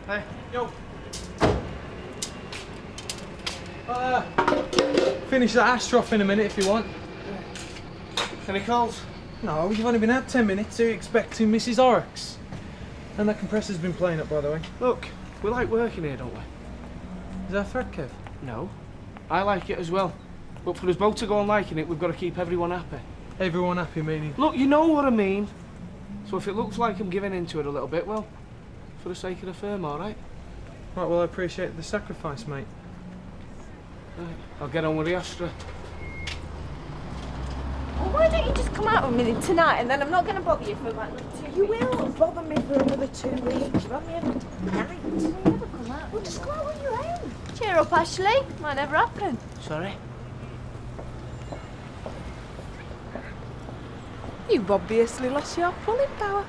Hey. Yo. Finish that Astroff in a minute if you want. Any calls? No, you've only been out 10 minutes, so you're expecting Mrs. Oryx. And that compressor's been playing up, by the way. Look, we like working here, don't we? Is that a threat, Kev? No. I like it as well. But for us both to go on liking it, we've got to keep everyone happy. Everyone happy, meaning? Look, you know what I mean. So if it looks like I'm giving into it a little bit, well, for the sake of the firm, all right? Right, well, I appreciate the sacrifice, mate. Right, I'll get on with the Astra. Well, why don't you just come out with me tonight and then I'm not going to bother you for like 2 weeks. You will bother me for another 2 weeks. You won't be able to night. You never come out. Well, just go out on your own. Cheer up, Ashley. Might never happen. Sorry? You've obviously lost your pulling power.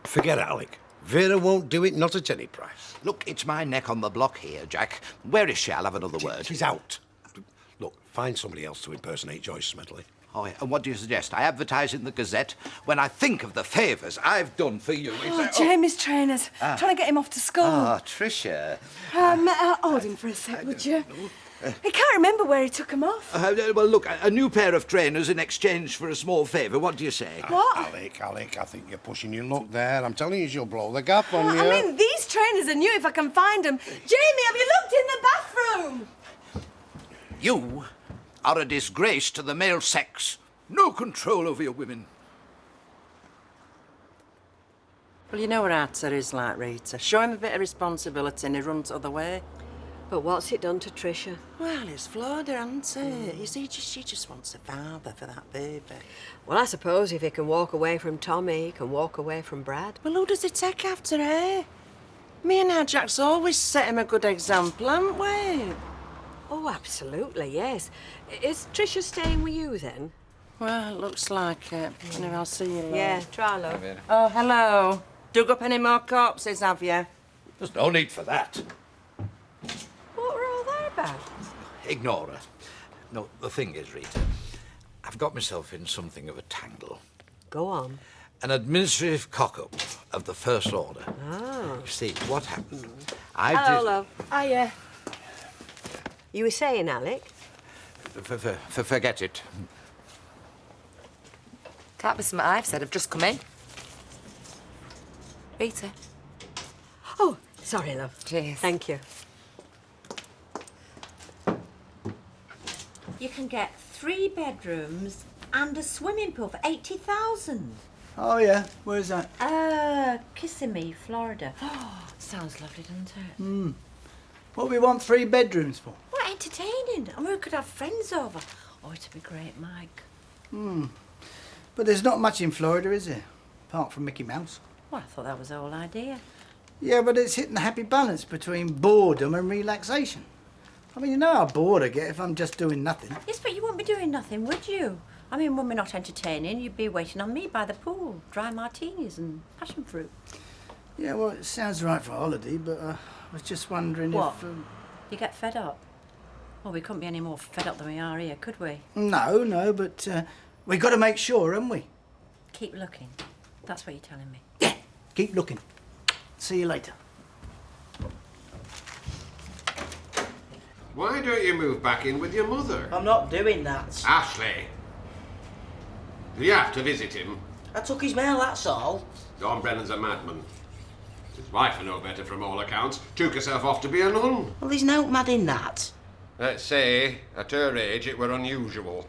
Forget it, Alec. Vera won't do it, not at any price. Look, it's my neck on the block here, Jack. Where is she? I'll have another word. She's out. Look, find somebody else to impersonate Joyce Smedley. Oh, yeah. And what do you suggest? I advertise in the Gazette when I think of the favours I've done for you. Jamie's trainers. Trying to get him off to school. Oh, Tricia. Hold him for a sec, would you? He can't remember where he took them off. Well, look, a new pair of trainers in exchange for a small favour. What do you say? What? Alec, I think you're pushing your luck there. I'm telling you, she'll blow the gap on you. I mean, these trainers are new if I can find them. Jamie, have you looked in the bathroom? You are a disgrace to the male sex. No control over your women. Well, you know what Arthur is like, Rita. Show him a bit of responsibility and he runs the other way. But what's it done to Tricia? Well, it's Florida, hasn't it? You see, she just wants a father for that baby. Well, I suppose if he can walk away from Tommy, he can walk away from Brad. Well, who does he take after, eh? Me and our Jack's always set him a good example, haven't we? Oh, absolutely, yes. Is Tricia staying with you, then? Well, it looks like it. Anyway, I'll see you later. Yeah, try, love. Oh, hello. Dug up any more corpses, have you? There's no need for that. What were all that about? Ignore her. No, the thing is, Rita, I've got myself in something of a tangle. Go on. An administrative cock-up of the First Order. Oh. You see, what happened? Hello, love. Hiya. You were saying, Alec? Forget it. Can't be something I've said. I've just come in. Rita. Oh, sorry, love. Cheers. Thank you. You can get 3 bedrooms and a swimming pool for 80,000. Oh, yeah. Where's that? Kissimmee, Florida. Oh, sounds lovely, doesn't it? What do we want 3 bedrooms for? What entertaining. And we could have friends over. Oh, it'd be great, Mike. But there's not much in Florida, is there? Apart from Mickey Mouse. Well, I thought that was the whole idea. Yeah, but it's hitting the happy balance between boredom and relaxation. I mean, you know how bored I get if I'm just doing nothing. Yes, but you wouldn't be doing nothing, would you? I mean, when we're not entertaining, you'd be waiting on me by the pool, dry martinis and passion fruit. Yeah, well, it sounds right for a holiday, but I was just wondering What? if... You get fed up? Well, we couldn't be any more fed up than we are here, could we? No, but we got to make sure, haven't we? Keep looking. That's what you're telling me. Yeah, keep looking. See you later. Why don't you move back in with your mother? I'm not doing that. Ashley! Do you have to visit him? I took his mail, that's all. Don Brennan's a madman. His wife, for no better from all accounts, took herself off to be a nun. Well, there's no mad in that. Let's say, at her age, it were unusual.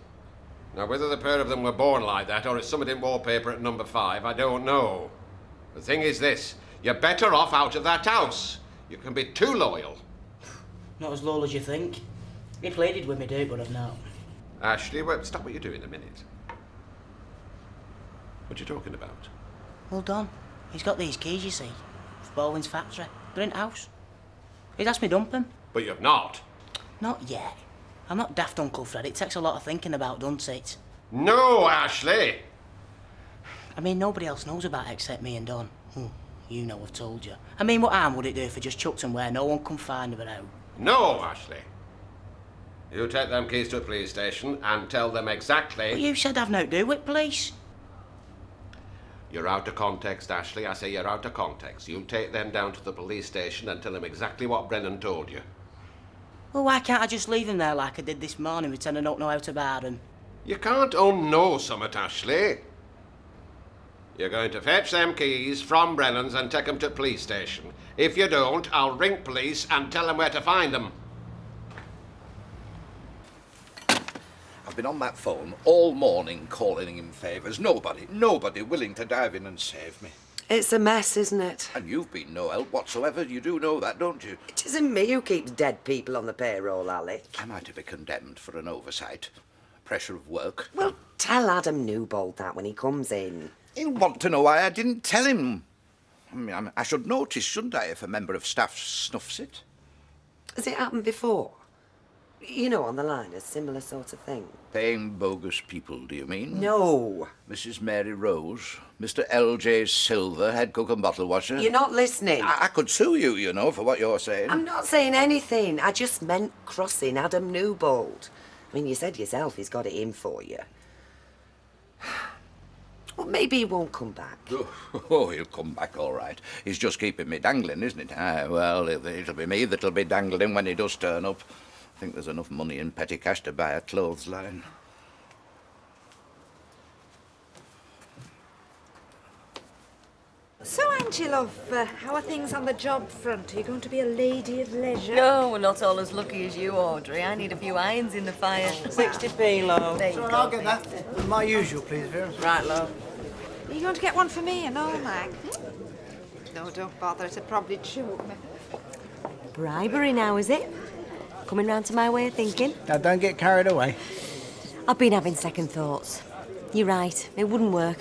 Now, whether the pair of them were born like that or it's something in wallpaper at number 5, I don't know. The thing is this, you're better off out of that house. You can be too loyal. Not as low as you think. He pleaded with me, Duke, but I've not. Ashley, well, stop what you're doing a minute. What are you talking about? Well done. He's got these keys, you see. For Baldwin's factory. They're in the house. He'd asked me to dump them. But you've not. Not yet. I'm not daft, Uncle Fred. It takes a lot of thinking about, doesn't it? No, Ashley! I mean, nobody else knows about it except me and Don. You know I've told you. I mean, what harm would it do if I just chucked them where no one can find them out? No, Ashley. You take them keys to a police station and tell them exactly... Well, you said I've no do with police. You're out of context, Ashley. I say you're out of context. You take them down to the police station and tell them exactly what Brennan told you. Well, why can't I just leave them there like I did this morning, pretend I don't know how to bar them? You can't unknow summit, Ashley. You're going to fetch them keys from Brennan's and take them to police station. If you don't, I'll ring police and tell them where to find them. I've been on that phone all morning calling him favours. Nobody willing to dive in and save me. It's a mess, isn't it? And you've been no help whatsoever. You do know that, don't you? It isn't me who keeps dead people on the payroll, Alec. Am I to be condemned for an oversight? Pressure of work? Well, tell Adam Newbold that when he comes in. He'll want to know why I didn't tell him. I mean, I should notice, shouldn't I, if a member of staff snuffs it? Has it happened before? You know, on the line, a similar sort of thing. Paying bogus people, do you mean? No. Mrs. Mary Rose, Mr. L.J. Silver, head cook and bottle washer. You're not listening. I could sue you, you know, for what you're saying. I'm not saying anything. I just meant crossing Adam Newbold. I mean, you said yourself he's got it in for you. Well, maybe he won't come back. Oh, he'll come back all right. He's just keeping me dangling, isn't it? Ah, well, it'll be me that'll be dangling when he does turn up. I think there's enough money in petty cash to buy a clothesline. So, Angie, love, how are things on the job front? Are you going to be a lady of leisure? No, we're not all as lucky as you, Audrey. I need a few irons in the fire. 60p, love. There you Sure, go, I'll get that. With my usual, please, Vera. Right, love. Are you going to get one for me and all, Mag? No, don't bother. It'll probably choke me. Bribery now, is it? Coming round to my way of thinking? Now, don't get carried away. I've been having second thoughts. You're right, it wouldn't work.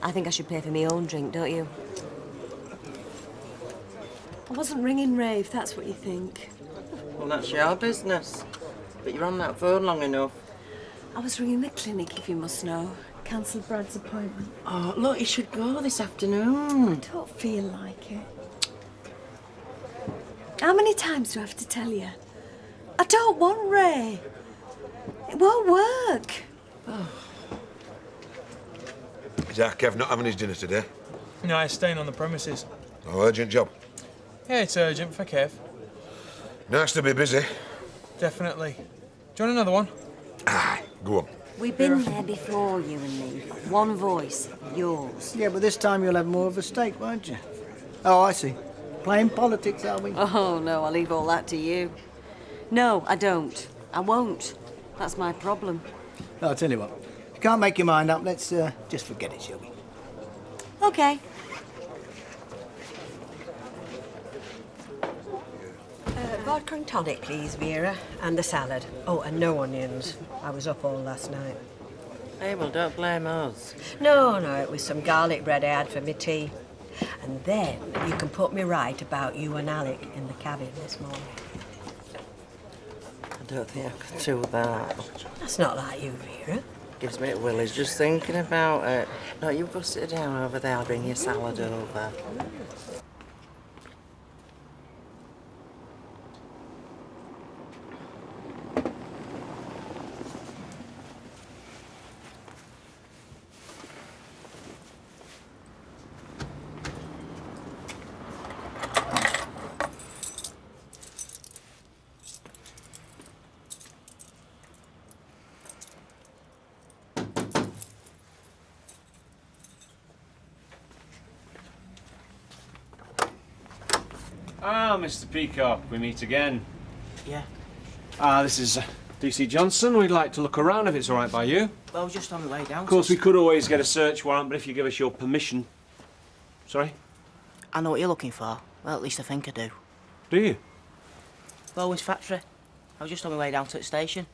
I think I should pay for my own drink, don't you? I wasn't ringing Ray, if that's what you think. Well, that's your business. But you're on that phone long enough. I was ringing the clinic, if you must know. Cancelled Brad's appointment. Oh, look, you should go this afternoon. I don't feel like it. How many times do I have to tell you? I don't want Ray. It won't work. Oh. Is our Kev not having his dinner today? No, he's staying on the premises. Oh, urgent job. Yeah, it's urgent for Kev. Nice to be busy. Definitely. Do you want another one? Aye, go on. We've been there before, you and me. One voice, yours. Yeah, but this time you'll have more of a stake, won't you? Oh, I see. Playing politics, are we? Oh, no, I'll leave all that to you. No, I don't. I won't. That's my problem. No, I'll tell you what. If you can't make your mind up, let's just forget it, shall we? OK. Vodka and tonic, please, Vera. And the salad. Oh, and no onions. I was up all last night. Hey, well, don't blame us. No, it was some garlic bread I had for my tea. And then you can put me right about you and Alec in the cabin this morning. I don't think I could do that. That's not like you, Vera. Gives me willies just thinking about it. No, you go sit down over there. I'll bring your salad over. Ah, Mr. Peacock, we meet again. Yeah. This is DC Johnson. We'd like to look around if it's all right by you. Well, I was just on the way down. Of course, we could always get a search warrant, but if you give us your permission... Sorry? I know what you're looking for. Well, at least I think I do. Do you? Bowen's factory. I was just on my way down to the station.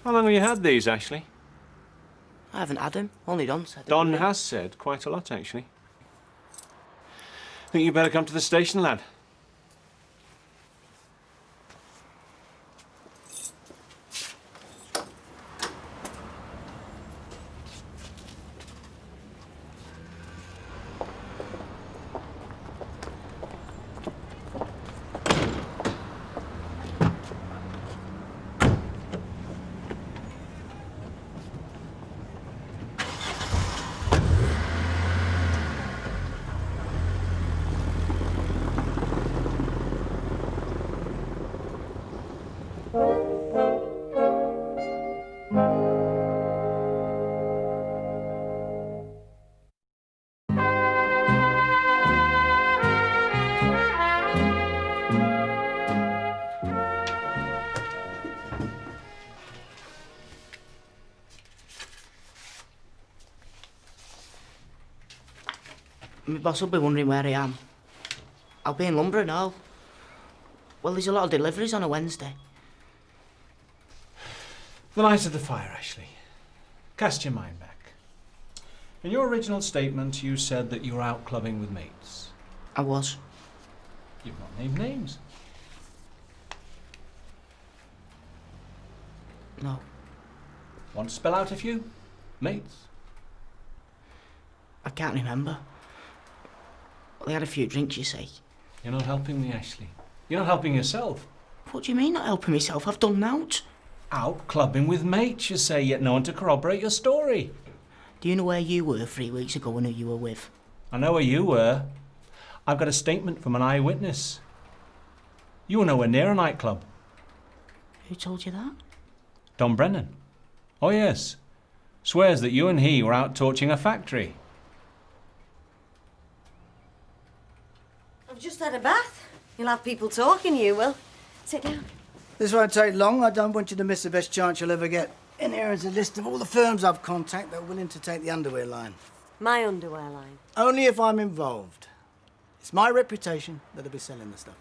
How long have you had these, Ashley? I haven't had them. Only Don said. Don has said quite a lot, actually. Think you better come to the station, lad. My boss will be wondering where I am. I'll be in Lumber and all. Well, there's a lot of deliveries on a Wednesday. The night of the fire, Ashley. Cast your mind back. In your original statement, you said that you were out clubbing with mates. I was. You've not named names. No. Want to spell out a few? Mates? I can't remember. Well, they had a few drinks, you see. You're not helping me, Ashley. You're not helping yourself. What do you mean not helping myself? I've done nought. Out clubbing with mates, you say, yet no one to corroborate your story. Do you know where you were 3 weeks ago and who you were with? I know where you were. I've got a statement from an eyewitness. You were nowhere near a nightclub. Who told you that? Don Brennan. Oh, yes. Swears that you and he were out torching a factory. I've just had a bath. You'll have people talking, you will. Sit down. This won't take long. I don't want you to miss the best chance you'll ever get. In here is a list of all the firms I've contacted that are willing to take the underwear line. My underwear line. Only if I'm involved. It's my reputation that'll be selling the stuff.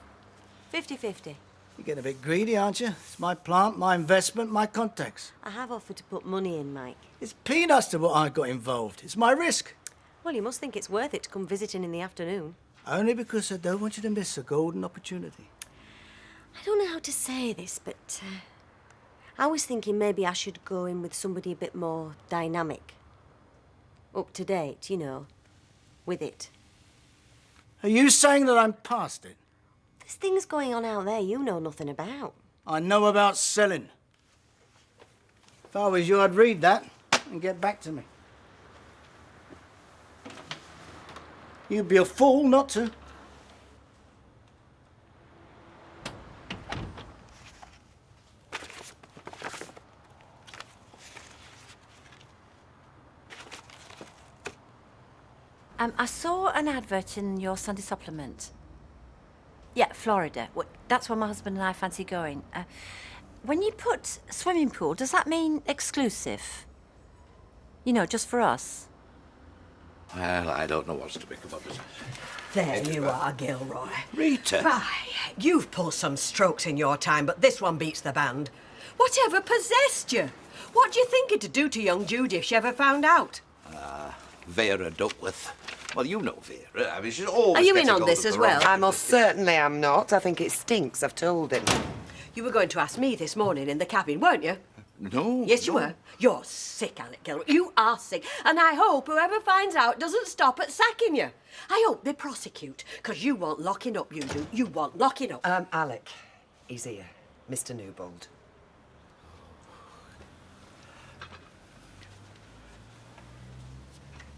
50-50. You're getting a bit greedy, aren't you? It's my plant, my investment, my contacts. I have offered to put money in, Mike. It's peanuts to what I got involved. It's my risk. Well, you must think it's worth it to come visiting in the afternoon. Only because I don't want you to miss a golden opportunity. I don't know how to say this, but I was thinking maybe I should go in with somebody a bit more dynamic. Up to date, you know, with it. Are you saying that I'm past it? There's things going on out there you know nothing about. I know about selling. If I was you, I'd read that and get back to me. You'd be a fool not to. I saw an advert in your Sunday supplement. Yeah, Florida. That's where my husband and I fancy going. When you put swimming pool, does that mean exclusive? You know, just for us? Well, I don't know what's to become of it. There you are, Gilroy. Rita. Why, you've pulled some strokes in your time, but this one beats the band. Whatever possessed you? What do you think it'd do to young Judy if she ever found out? Vera Duckworth. Well, you know Vera. I mean, she's always Are you in getting on hold this of as the well? wrong- I most certainly am not. I think it stinks. I've told him. You were going to ask me this morning in the cabin, weren't you? No. Yes, you were. You're sick, Alec Gilroy. You are sick. And I hope whoever finds out doesn't stop at sacking you. I hope they prosecute, because you want locking up, you do. You want locking up. Alec, he's here. Mr. Newbold.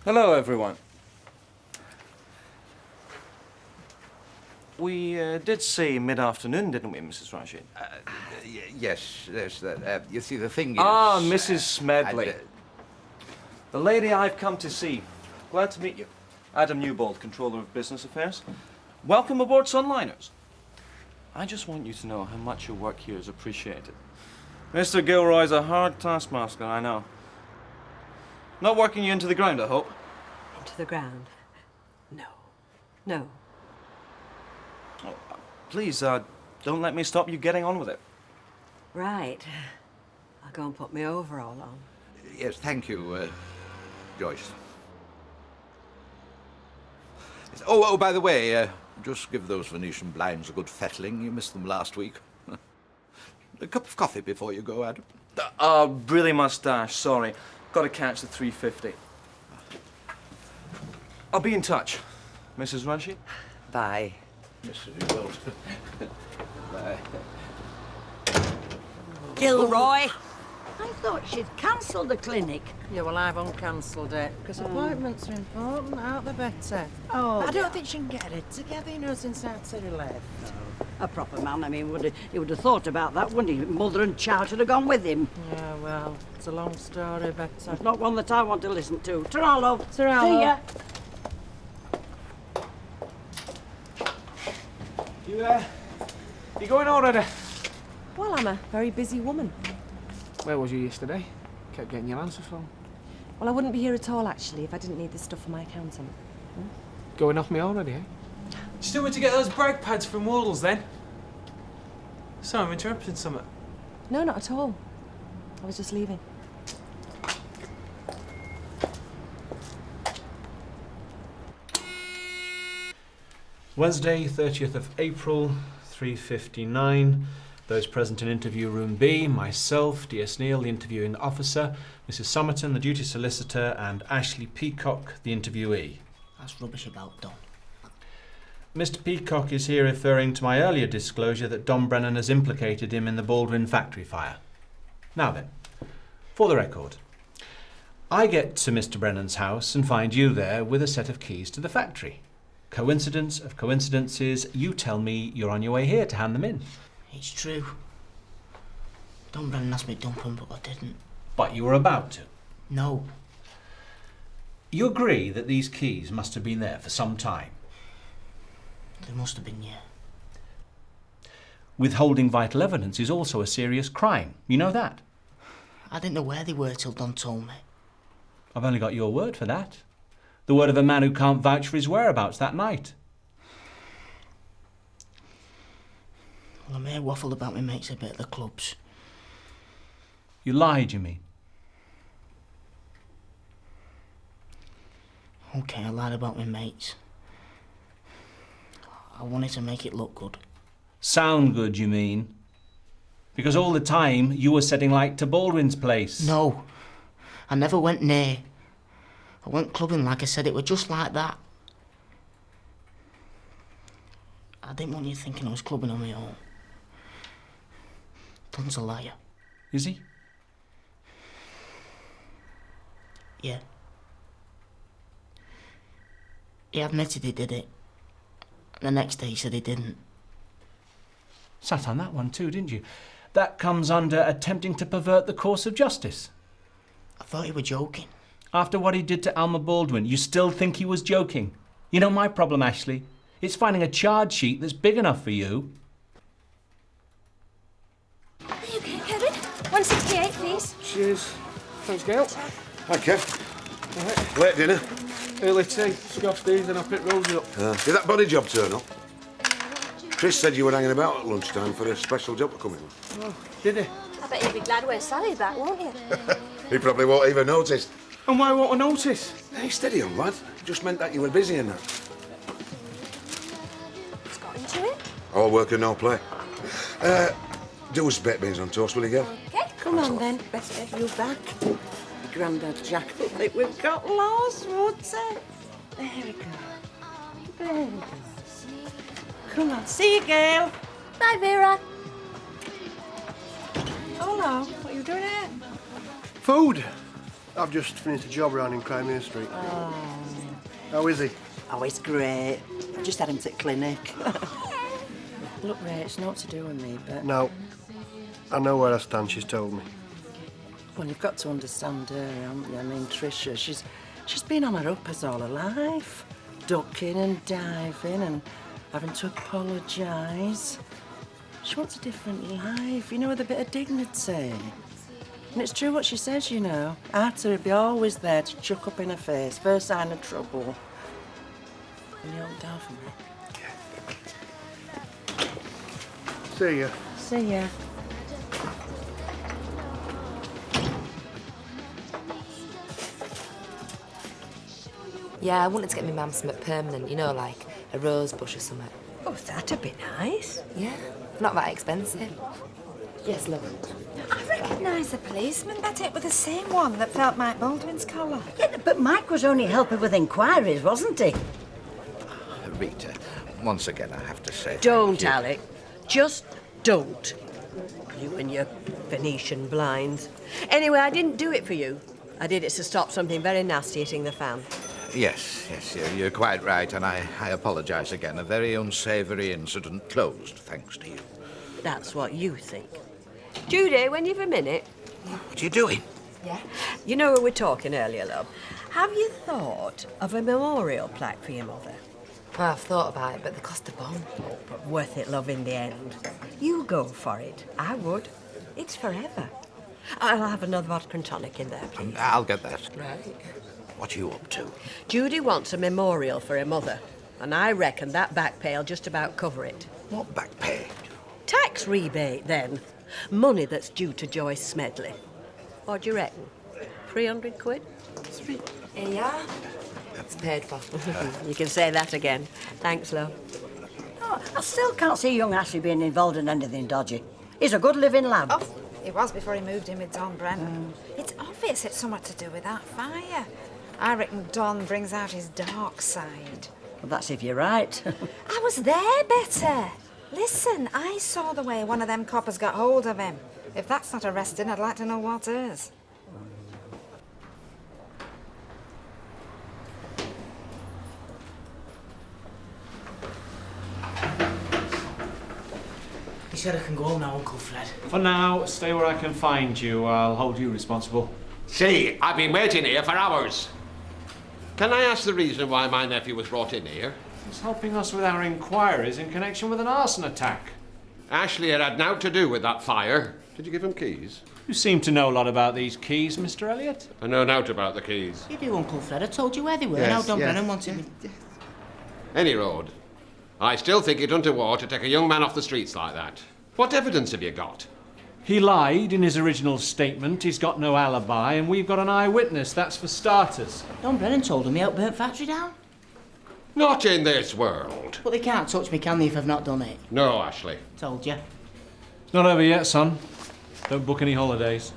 Hello, everyone. We did say mid-afternoon, didn't we, Mrs. Rashid? Yes. You see, the thing is... Mrs. Smedley. I'd, The lady I've come to see. Glad to meet you. Adam Newbold, Controller of Business Affairs. Welcome aboard Sunliners. I just want you to know how much your work here is appreciated. Mr. Gilroy's a hard taskmaster, I know. Not working you into the ground, I hope? Into the ground? No. No. Oh, please, don't let me stop you getting on with it. Right. I'll go and put my overall on. Yes, thank you, Joyce. Oh, by the way, just give those Venetian blinds a good fettling. You missed them last week. A cup of coffee before you go, Adam. Really must dash, sorry. Got to catch the 3:50. I'll be in touch. Mrs. Rashid? Bye. Mr. Newbold. Bye. Gilroy! I thought she'd cancelled the clinic. Yeah, well, I've uncancelled it. Because appointments are important, aren't they, Betty? Oh, I don't think she can get it together, you know, since Aunt City left. a proper man. I mean, he would have thought about that, wouldn't he? Mother and child should have gone with him. Yeah, well, it's a long story, Betty. It's not one that I want to listen to. Ta-ra, love. Ta-ra, See love. ya. You going already? Well, I'm a very busy woman. Where was you yesterday? Kept getting your answer phone. Well, I wouldn't be here at all, actually, if I didn't need this stuff for my accountant. Going off me already, eh? Still want to get those brake pads from Wardles then? Sorry, I'm interrupting something. No, not at all. I was just leaving. Wednesday, 30th of April, 3:59. Those present in interview room B, myself, D.S. Neil, the interviewing officer, Mrs. Somerton, the duty solicitor, and Ashley Peacock, the interviewee. That's rubbish about Don. Mr. Peacock is here referring to my earlier disclosure that Don Brennan has implicated him in the Baldwin factory fire. Now then, for the record, I get to Mr. Brennan's house and find you there with a set of keys to the factory. Coincidence of coincidences, you tell me you're on your way here to hand them in. It's true. Don Brennan asked me to dump them, but I didn't. But you were about to. No. You agree that these keys must have been there for some time? They must have been, yeah. Withholding vital evidence is also a serious crime. You know that? I didn't know where they were till Don told me. I've only got your word for that. The word of a man who can't vouch for his whereabouts that night. Well, I may have waffled about my mates a bit at the clubs. You lied, you mean? Okay, I lied about my mates. I wanted to make it look good. Sound good, you mean? Because all the time you were setting light to Baldwin's place. No, I never went near. I went clubbing like I said, it was just like that. I didn't want you thinking I was clubbing on my own. Don's a liar. Is he? Yeah. He admitted he did it. And the next day he said he didn't. Sat on that one too, didn't you? That comes under attempting to pervert the course of justice. I thought he was joking. After what he did to Alma Baldwin, you still think he was joking? You know my problem, Ashley? It's finding a charge sheet that's big enough for you. Are you okay, Kevin? 168, please. Cheers. Thanks, Gail. Hi, Kev. Late dinner? Early tea. Scoffed these and I picked Rosie up. Did that body job turn up? Chris said you were hanging about at lunchtime for a special job to come in. Oh, did he? I bet you'll be glad we're Sally's back, won't you? He probably won't even notice. And why won't I notice? Hey, steady on, lad. Just meant that you were busy and that. What's got into it? All work and no play. Do us baked beans on toast, will you, girl? Okay. Come on then, best get you back. Grandad Jack will think we've got lost, won't he? There we go. There we go. Come on, see you, Gail. Bye, Vera. Hello, what are you doing here? Food. I've just finished a job around in Crimea Street. How is he? Oh, it's great. I just had him to the clinic. Look, Ray, it's not to do with me, but... No. I know where I stand, she's told me. Well, you've got to understand her, haven't you? I mean, Tricia, she's been on her uppers all her life. Ducking and diving and having to apologise. She wants a different life, you know, with a bit of dignity. And it's true what she says, you know. Arthur would be always there to chuck up in her face, first sign of trouble. And you look down for me. See ya. See ya. Yeah, I wanted to get my mum something permanent, you know, like a rose bush or something. Oh, that'd be nice. Yeah, not that expensive. Yes, love. I recognise the policeman. That's it, with the same one that felt Mike Baldwin's collar. Yeah, but Mike was only helping with inquiries, wasn't he? Rita, once again, I have to say... Don't, Alec. Just don't. You and your Venetian blinds. Anyway, I didn't do it for you. I did it to stop something very nasty hitting the fan. Yes, you're quite right, and I apologise again. A very unsavoury incident closed, thanks to you. That's what you think. Judy, when you've a minute... What are you doing? Yeah? You know we were talking earlier, love. Have you thought of a memorial plaque for your mother? Well, I've thought about it, but they cost a bomb. Oh, but worth it, love, in the end. You go for it. I would. It's forever. I'll have another vodka and tonic in there, please. I'll get that. Right. What are you up to? Judy wants a memorial for her mother, and I reckon that back pay'll just about cover it. What back pay? Tax rebate, then. Money that's due to Joyce Smedley. What do you reckon? 300 quid? Here you are. It's paid for. You can say that again. Thanks, love. Oh, I still can't see young Ashley being involved in anything dodgy. He's a good living lad. Oh, he was before he moved in with Don Brennan. It's obvious it's something to do with that fire. I reckon Don brings out his dark side. Well, that's if you're right. I was there, Betty. Listen, I saw the way one of them coppers got hold of him. If that's not arresting, I'd like to know what is. He said I can go home now, Uncle Fred. For now, stay where I can find you. I'll hold you responsible. See, I've been waiting here for hours. Can I ask the reason why my nephew was brought in here? He's helping us with our inquiries in connection with an arson attack. Ashley had naught to do with that fire. Did you give him keys? You seem to know a lot about these keys, Mr. Elliot. I know naught about the keys. You do, Uncle Fred. I told you where they were. Yes, Now Don yes, Brennan wanted me. Any road. I still think it untoward to take a young man off the streets like that. What evidence have you got? He lied in his original statement. He's got no alibi, and we've got an eyewitness. That's for starters. Don Brennan told him he helped burn factory down. Not in this world. But they can't touch me, can they, if I've not done it? No, Ashley. Told you. It's not over yet, son. Don't book any holidays.